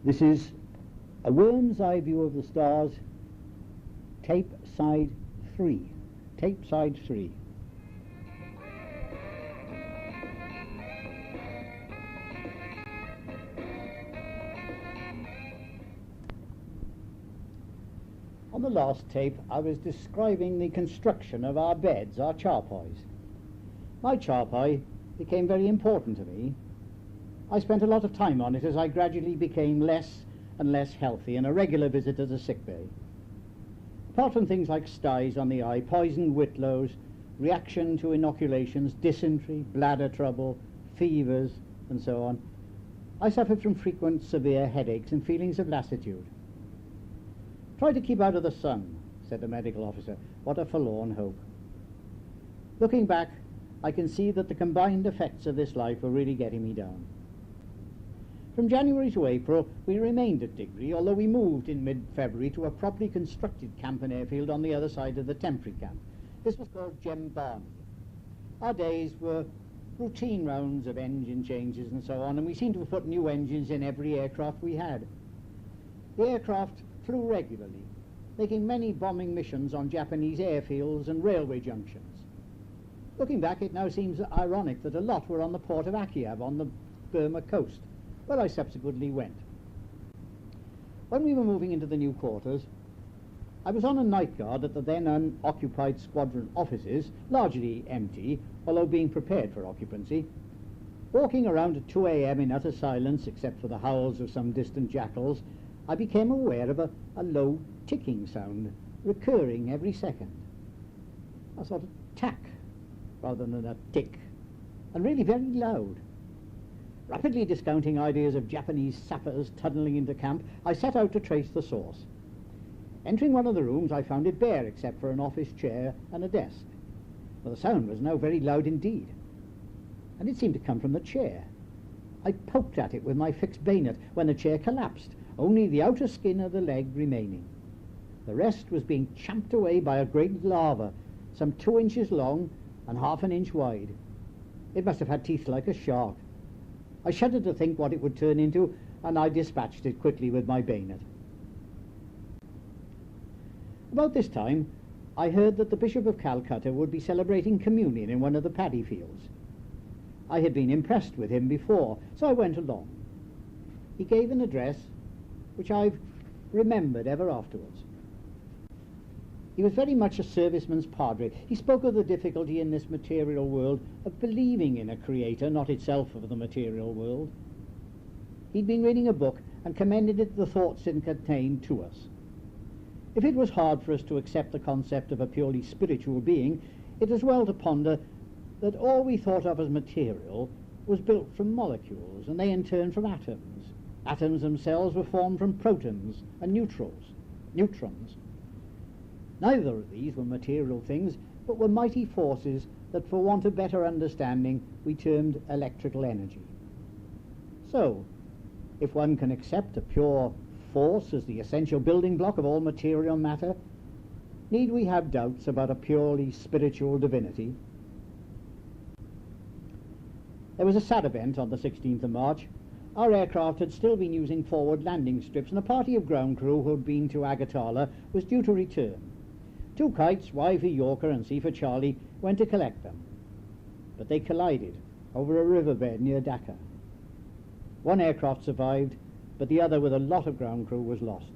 This is a worm's eye view of the stars, tape side 3. Tape side 3. On the last tape, I was describing the construction of our beds, our charpoys. My charpoy became very important to me. I spent a lot of time on it as I gradually became less and less healthy and a regular visitor to sickbay. Apart from things like styes on the eye, poisoned whitlows, reaction to inoculations, dysentery, bladder trouble, fevers, and so on, I suffered from frequent severe headaches and feelings of lassitude. "Try to keep out of the sun," said the medical officer. What a forlorn hope. Looking back, I can see that the combined effects of this life were really getting me down. From January to April, we remained at Diggory, although we moved in mid-February to a properly constructed camp and airfield on the other side of the temporary camp. This was called Gem Barney. Our days were routine rounds of engine changes and so on, and we seemed to have put new engines in every aircraft we had. The aircraft flew regularly, making many bombing missions on Japanese airfields and railway junctions. Looking back, it now seems ironic that a lot were on the port of Akiab on the Burma coast, where I subsequently went. When we were moving into the new quarters, I was on a night guard at the then unoccupied squadron offices, largely empty, although being prepared for occupancy. Walking around at 2 a.m. in utter silence, except for the howls of some distant jackals, I became aware of a low ticking sound, recurring every second. A sort of tack, rather than a tick, and really very loud. Rapidly discounting ideas of Japanese sappers tunnelling into camp, I set out to trace the source. Entering one of the rooms, I found it bare except for an office chair and a desk. Well, the sound was now very loud indeed, and it seemed to come from the chair. I poked at it with my fixed bayonet when the chair collapsed, only the outer skin of the leg remaining. The rest was being champed away by a great larva, some 2 inches long and half an inch wide. It must have had teeth like a shark. I shuddered to think what it would turn into, and I dispatched it quickly with my bayonet. About this time, I heard that the Bishop of Calcutta would be celebrating communion in one of the paddy fields. I had been impressed with him before, so I went along. He gave an address which I've remembered ever afterwards. He was very much a serviceman's padre. He spoke of the difficulty in this material world of believing in a creator, not itself of the material world. He'd been reading a book and commended the thoughts it contained to us. If it was hard for us to accept the concept of a purely spiritual being, it is well to ponder that all we thought of as material was built from molecules, and they in turn from atoms. Atoms themselves were formed from protons and neutrons. Neither of these were material things, but were mighty forces that, for want of better understanding, we termed electrical energy. So, if one can accept a pure force as the essential building block of all material matter, need we have doubts about a purely spiritual divinity? There was a sad event on the 16th of March. Our aircraft had still been using forward landing strips, and a party of ground crew who had been to Agatala was due to return. 2 kites, Y for Yorker and C for Charlie, went to collect them, but they collided over a riverbed near Dhaka. One aircraft survived, but the other, with a lot of ground crew, was lost.